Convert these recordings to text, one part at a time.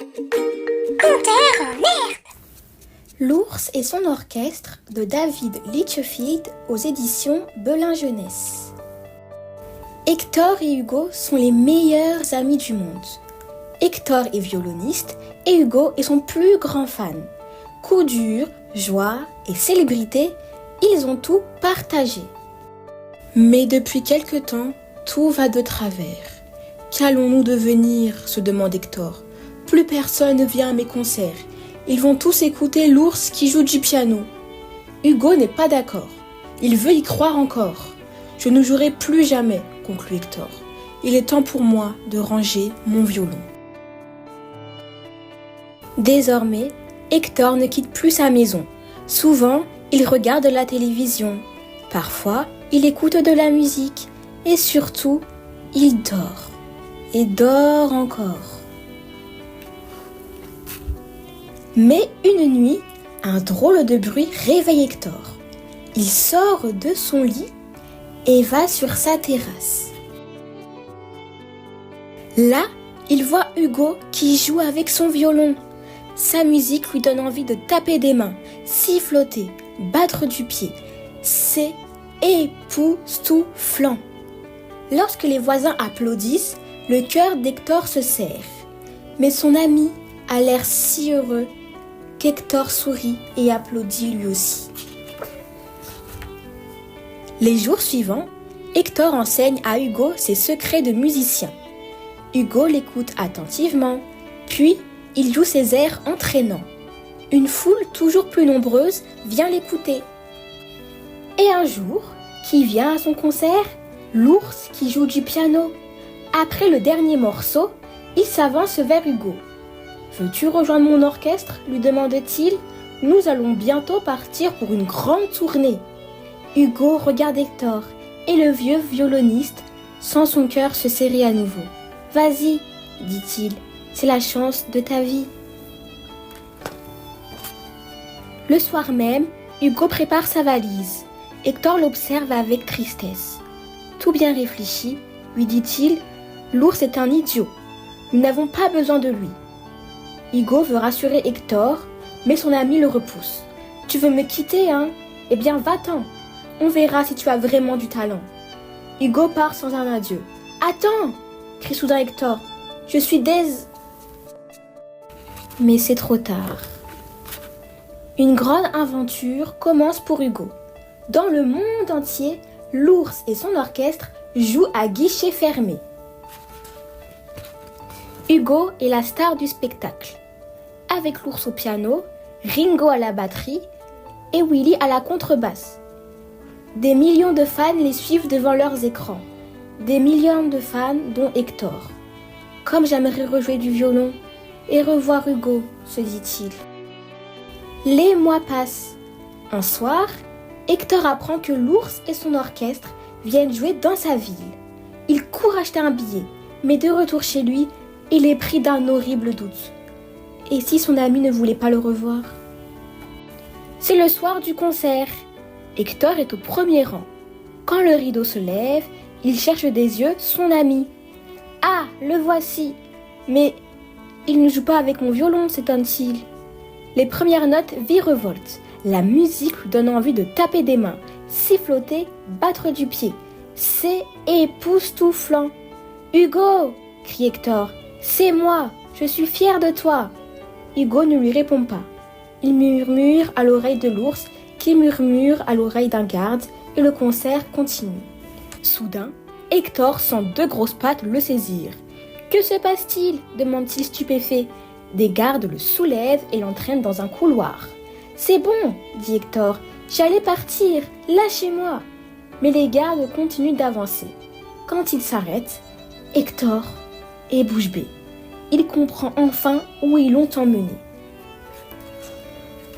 Conteur en herbe. L'ours et son orchestre de David Litchfield aux éditions Belin Jeunesse. Hector et Hugo sont les meilleurs amis du monde. Hector est violoniste et Hugo est son plus grand fan. Coups durs, joie et célébrité, ils ont tout partagé. Mais depuis quelque temps, tout va de travers. Qu'allons-nous devenir ? Se demande Hector. Plus personne ne vient à mes concerts. Ils vont tous écouter l'ours qui joue du piano. Hugo n'est pas d'accord. Il veut y croire encore. Je ne jouerai plus jamais, conclut Hector. Il est temps pour moi de ranger mon violon. Désormais, Hector ne quitte plus sa maison. Souvent, il regarde la télévision. Parfois, il écoute de la musique. Et surtout, il dort. Et dort encore. Mais une nuit, un drôle de bruit réveille Hector. Il sort de son lit et va sur sa terrasse. Là, il voit Hugo qui joue avec son violon. Sa musique lui donne envie de taper des mains, siffloter, battre du pied. C'est époustouflant. Lorsque les voisins applaudissent, le cœur d'Hector se serre. Mais son ami a l'air si heureux qu'Hector sourit et applaudit lui aussi. Les jours suivants, Hector enseigne à Hugo ses secrets de musicien. Hugo l'écoute attentivement, puis il joue ses airs entraînants. Une foule toujours plus nombreuse vient l'écouter. Et un jour, qui vient à son concert ? L'ours qui joue du piano. Après le dernier morceau, il s'avance vers Hugo. « Veux-tu rejoindre mon orchestre ?» lui demande-t-il. « Nous allons bientôt partir pour une grande tournée. » Hugo regarde Hector et le vieux violoniste sent son cœur se serrer à nouveau. « Vas-y, dit-il, c'est la chance de ta vie. » Le soir même, Hugo prépare sa valise. Hector l'observe avec tristesse. Tout bien réfléchi, lui dit-il, l'ours est un idiot. Nous n'avons pas besoin de lui. Hugo veut rassurer Hector, mais son ami le repousse. Tu veux me quitter, hein ? Eh bien, va-t'en. On verra si tu as vraiment du talent. Hugo part sans un adieu. Attends ! Crie soudain Hector. Je suis Mais c'est trop tard. Une grande aventure commence pour Hugo. Dans le monde entier, l'ours et son orchestre jouent à guichet fermé. Hugo est la star du spectacle. Avec l'ours au piano, Ringo à la batterie et Willy à la contrebasse. Des millions de fans les suivent devant leurs écrans. Des millions de fans dont Hector. Comme j'aimerais rejouer du violon et revoir Hugo, se dit-il. Les mois passent. Un soir, Hector apprend que l'ours et son orchestre viennent jouer dans sa ville. Il court acheter un billet, mais de retour chez lui, il est pris d'un horrible doute. Et si son ami ne voulait pas le revoir ? C'est le soir du concert. Hector est au premier rang. Quand le rideau se lève, il cherche des yeux son ami. « Ah, le voici ! Mais il ne joue pas avec mon violon, s'étonne-t-il. » Les premières notes virevoltent. La musique lui donne envie de taper des mains, siffloter, battre du pied. C'est époustouflant. « Hugo !» crie Hector. « C'est moi, je suis fier de toi !» Hugo ne lui répond pas. Il murmure à l'oreille de l'ours, qui murmure à l'oreille d'un garde, et le concert continue. Soudain, Hector sent deux grosses pattes le saisir. « Que se passe-t-il » demande-t-il stupéfait. Des gardes le soulèvent et l'entraînent dans un couloir. « C'est bon, dit Hector, j'allais partir, lâchez-moi !» Mais les gardes continuent d'avancer. Quand ils s'arrêtent, Hector est bouche bée. Il comprend enfin où ils l'ont emmené.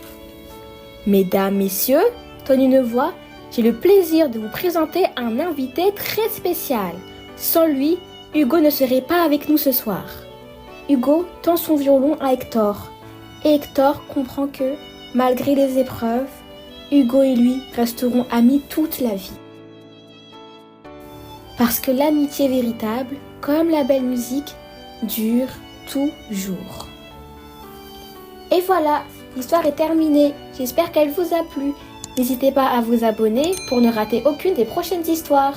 « Mesdames, messieurs, tonne une voix, j'ai le plaisir de vous présenter un invité très spécial. Sans lui, Hugo ne serait pas avec nous ce soir. » Hugo tend son violon à Hector. Et Hector comprend que, malgré les épreuves, Hugo et lui resteront amis toute la vie. Parce que l'amitié véritable, comme la belle musique, dure toujours. Et voilà, l'histoire est terminée. J'espère qu'elle vous a plu. N'hésitez pas à vous abonner pour ne rater aucune des prochaines histoires.